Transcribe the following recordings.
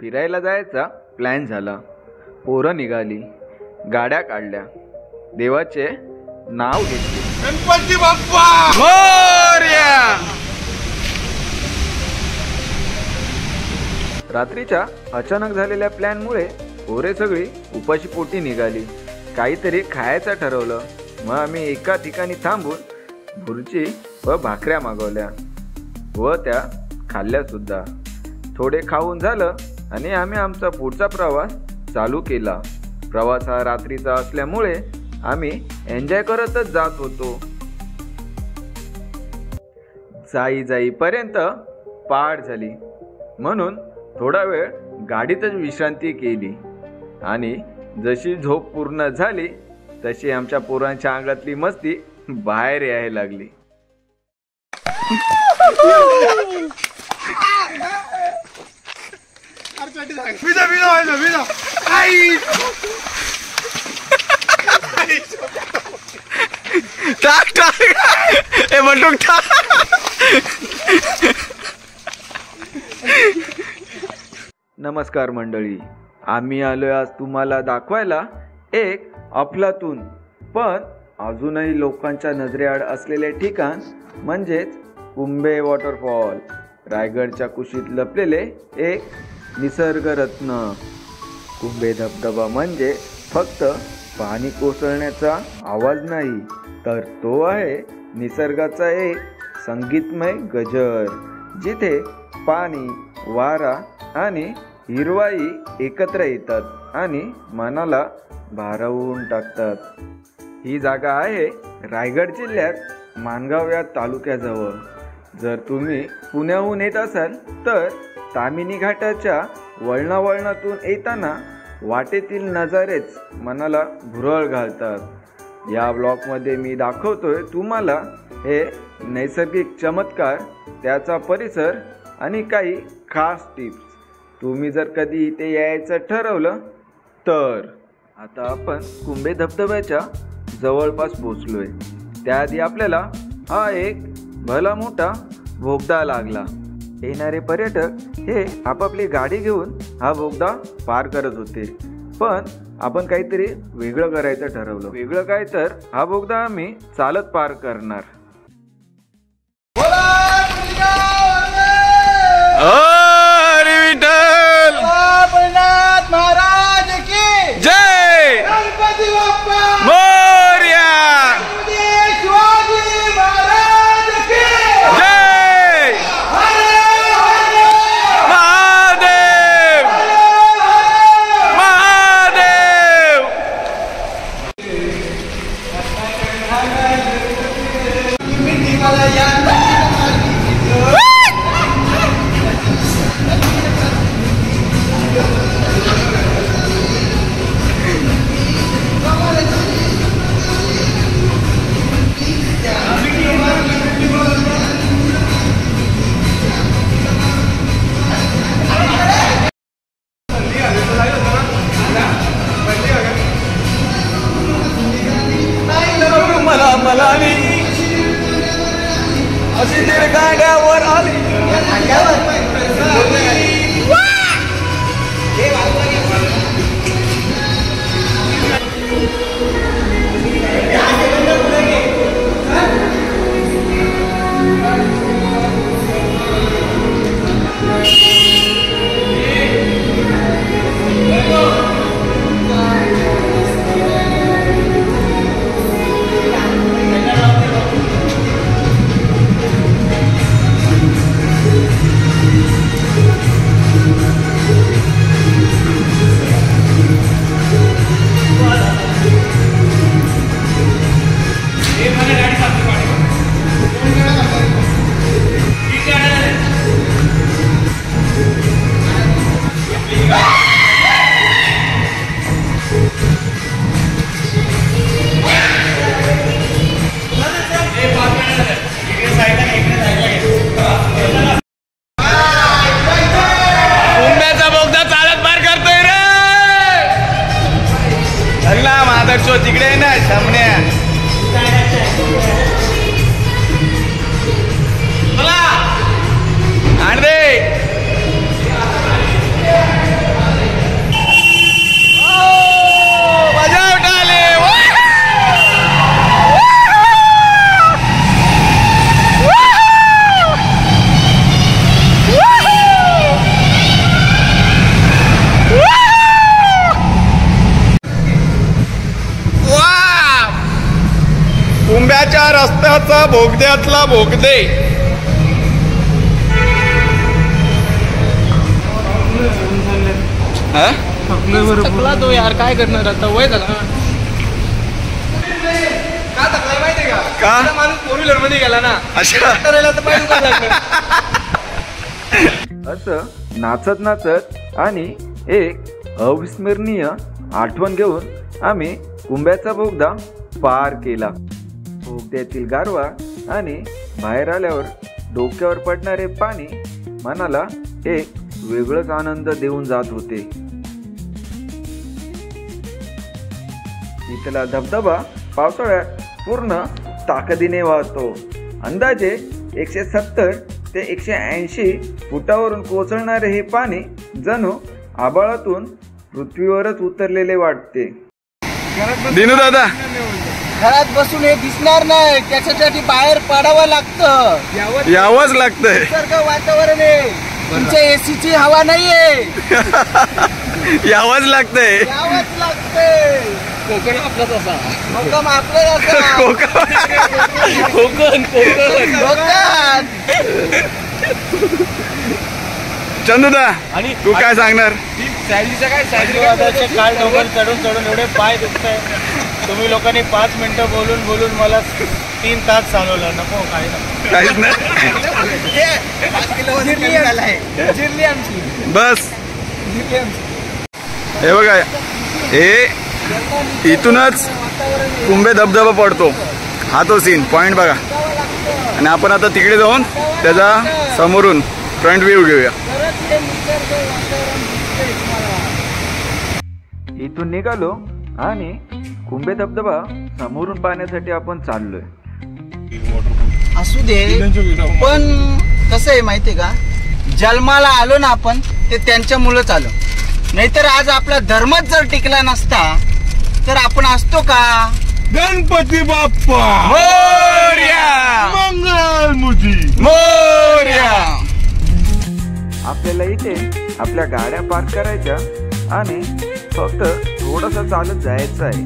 फिरायला जायचा प्लॅन झाला. पोरं निघाली, गाड्या काढल्या, देवाचे नाव घेतले. गणपती बाप्पा मोरया. रात्रीच्या अचानक झालेल्या प्लॅनमुळे पोरे सगळी उपाशी पोटी निघाली. काहीतरी खायचं ठरवलं. मग आम्ही एका ठिकाणी थांबून भुर्जी व भाकऱ्या मागवल्या व त्या खाल्ल्या सुद्धा. थोडे खाऊन झालं आणि आम्ही आमचा पुढचा प्रवास चालू केला. प्रवास हा रात्रीचा असल्यामुळे आम्ही एन्जॉय करतच जात होतो. जाईपर्यंत पहाट झाली म्हणून थोडा वेळ गाडीतच विश्रांती केली आणि जशी झोप पूर्ण झाली तशी आमच्या पोरांच्या अंगातली मस्ती बाहेर यायला लागली. टाक टाक ए बंडूक टाक. नमस्कार मंडळी, आम्ही आलोय आज तुम्हाला दाखवायला एक अफलातून पण अजूनही लोकांच्या नजरेआड असलेले ठिकाण म्हणजेच कुंभे वॉटरफॉल. रायगडच्या कुशीत लपलेले एक निसर्गरत्न. कुंभे धबधबा म्हणजे फक्त पाणी कोसळण्याचा आवाज नाही, तर तो आहे निसर्गाचा एक संगीतमय गजर, जिथे पाणी, वारा आणि हिरवाई एकत्र येतात आणि मनाला भारावून टाकतात. ही जागा आहे रायगड जिल्ह्यात माणगाव या तालुक्याजवळ. जर तुम्ही पुण्याहून येत असाल तर तामिनी घाटाच्या वळणावळणातून येताना वाटेतील नजारेच मनाला भुरळ घालतात. या ब्लॉगमध्ये मी दाखवतोय तुम्हाला हे नैसर्गिक चमत्कार, त्याचा परिसर आणि काही खास टिप्स. तुम्ही जर कधी इथे यायचं ठरवलं तर. आता आपण कुंभे धबधब्याच्या जवळपास पोचलोय. त्याआधी आपल्याला हा एक भला मोठा बोगदा लागला. येणारे पर्यटक हे आपापली गाडी घेऊन हा बोगदा पार करत होते, पण आपण काहीतरी वेगळं करायचं ठरवलं. वेगळं काय तर हा बोगदा आम्ही चालत पार करणार. महाराज की जय. गणपती बाप्पा मोरया. शिवाजी महाराज की जय. महादेव महादेव. मलाली अशी गाड्यावर आली. तिकडे ना सामने आण दे. रस्त्याचा बोगद्यातला बोगदे. थकला तो यार, काय करणार आता, वय झाला का थकलाय माहितीये का? का माणूस फोर व्हीलर मध्ये गेला ना, अच्छा करायला तर पाहिजे का लागलं. असं नाचत नाचत आणि एक अविस्मरणीय आठवण घेऊन आम्ही कुंभ्याचा बोगदा पार केला. बोगद्यातील गारवा आणि बाहेर आल्यावर डोक्यावर पडणारे पाणी मनाला एक वेगळाच आनंद देऊन जात होते. इथला धबधबा पावसाळ्यात पूर्ण ताकदीने वाहतो. अंदाजे 170 ते 180 फुटावरून कोसळणारे हे पाणी जणू आभाळातून पृथ्वीवरच उतरलेले वाटते. दिनू दादा, घरात बसून हे दिसणार नाही, त्याच्यासाठी बाहेर पडावं लागतं. यावंच लागतंय. निसर्ग वातावरण आहे, तुमच्या एसीची हवा नाहीये, यावंच लागतंय. यावंच लागतंय. कोकण आपलाच असा, कोकण आपलं असा, कोकण चंदूदा, आणि तू काय सांगणार? सॅलरीचं काय, सॅलरी काल डोंगर चढून चढून एवढे पाय दुखताय. तुम्ही लोकांनी 5 मिनिटं बोलून बोलून मला 3 तास चालवलं. नको, काहीच नाही. जिरली आमची बस हे बघा, हे इथूनच कुंभे धबधबा पडतो. हा तो सीन पॉइंट बघा. आणि आपण आता तिकडे जाऊन त्याचा समोरून फ्रंट व्ह्यू घेऊया. इथून निघालो आणि कुंभे धबधबा समोरून पाहण्यासाठी आपण चाललोय. असू दे, पण कसं आहे माहितीये का, जन्माला आलो ना आपण ते त्यांच्या मुळंच आलो. नाहीतर आज आपला धर्मच जर टिकला नसता तर आपण असतो का? गणपती बाप्पा मोरया, मंगलमूर्ती मोरया. आपल्याला इथे आपल्या गाड्या पार्क करायच्या आणि फक्त थोडंसं चालत जायचं आहे.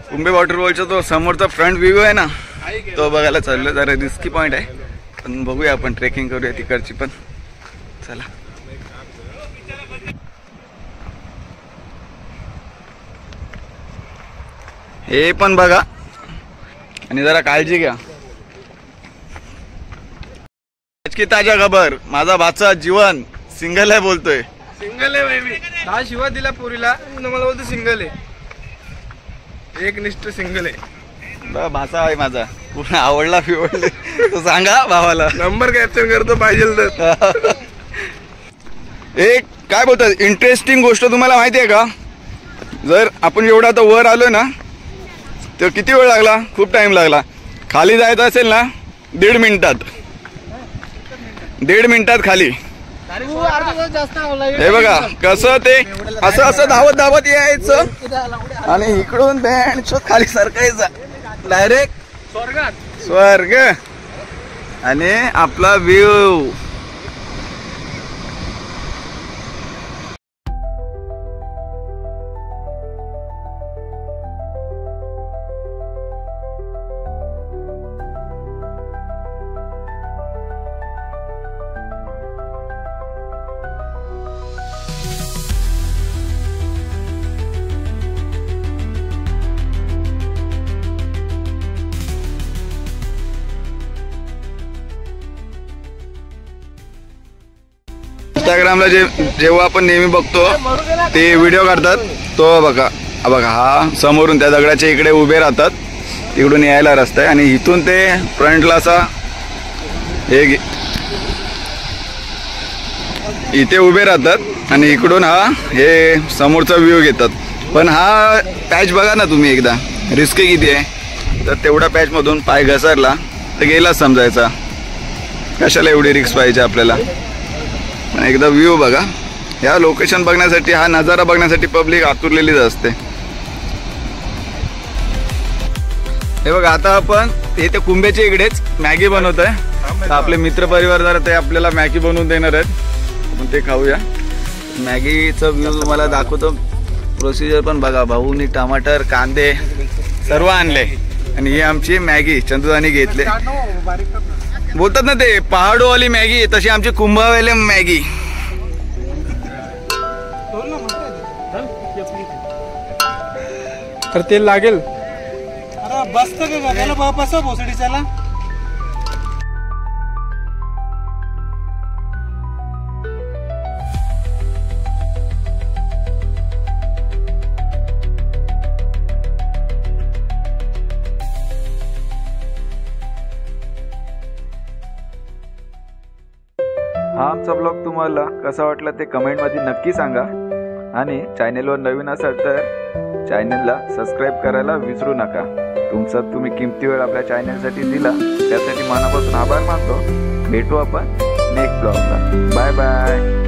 कुंभे वॉटरफॉलचा तो समोरचा फ्रंट व्ह्यू आहे ना, तो बघायला चाललो. जरा रिस्की पॉइंट आहे, पण बघूया, आपण ट्रेकिंग करूया तिकडची पण. चला. हे पण बघा आणि जरा काळजी घ्या. की ताजा खबर, माझा भाचा जीवन सिंगल आहे बोलतोय. सिंगल आहे मी. हा शिवा दिला पुरीला, मला बोलतो सिंगल आहे. एक निष्ठ सिंगल आहे. भाचा आहे माझा, पूर्ण आवडला फिवडले तो सांगा भावाला. नंबर कॅप्चर करतो पाहिजे तर. एक काय बोलतात, इंटरेस्टिंग गोष्ट तुम्हाला माहिती आहे का? जर आपण एवढा आता वर आलोय ना, तर किती वेळ लागला? खूप टाइम लागला. खाली जायचं असेल ना 1.5 मिनिटात, 1.5 मिनिटात खाली. हे बघा कसं ते असं असं धावत धावत यायचं आणि इकडून खाली सरकायचं डायरेक्ट स्वर्ग आणि आपला व्ह्यू. इंस्टाग्रामला जेव्हा आपण नेहमी बघतो ते व्हिडिओ काढतात, तो बघा बघा हा समोरून त्या दगडाच्या इकडे उभे राहतात. तिकडून यायला रस्ता आहे आणि इथून ते फ्रंटला असा हे इथे उभे राहतात आणि इकडून हा हे समोरचा व्ह्यू घेतात. पण हा पॅच बघा ना तुम्ही एकदा, रिस्की किती आहे. तर तेवढा पॅचमधून पाय घसरला तर गेलाच समजायचा. कशाला एवढी रिस्क पाहिजे आपल्याला. एकदा व्ह्यू बघा. ह्या लोकेशन बघण्यासाठी, हा नजारा बघण्यासाठी पब्लिक आतुरलेलीच असते. हे बघा आता आपण इथे कुंभेच्या इकडेच मॅगी बनवत आहे. आपले मित्र परिवार जरा ते आपल्याला मॅगी बनवून देणार आहेत. आपण ते खाऊया. मॅगीचा व्ह्यू तुम्हाला दाखवतो. प्रोसिजर पण बघा. भाऊनी टमाटर कांदे सर्व आणले आणि ही आमची मॅगी चंदुदानी घेतले. बोलतात ना ते पहाडोवाली मॅगी, तशी आमची कुंभावाली मॅगी. तर तेल लागेल. अरे बसत का त्याला बापास भोसडीच्याला. हा आमचा ब्लॉग तुम्हाला कसा वाटला ते कमेंटमध्ये नक्की सांगा. आणि चॅनेलवर नवीन असाल तर चॅनेलला सबस्क्राईब करायला विसरू नका. तुमचा तुम्ही किमती वेळ आपल्या चॅनेलसाठी दिला त्यासाठी मनापासून आभार मानतो. भेटू आपण नेक्स्ट ब्लॉगला. Bye bye.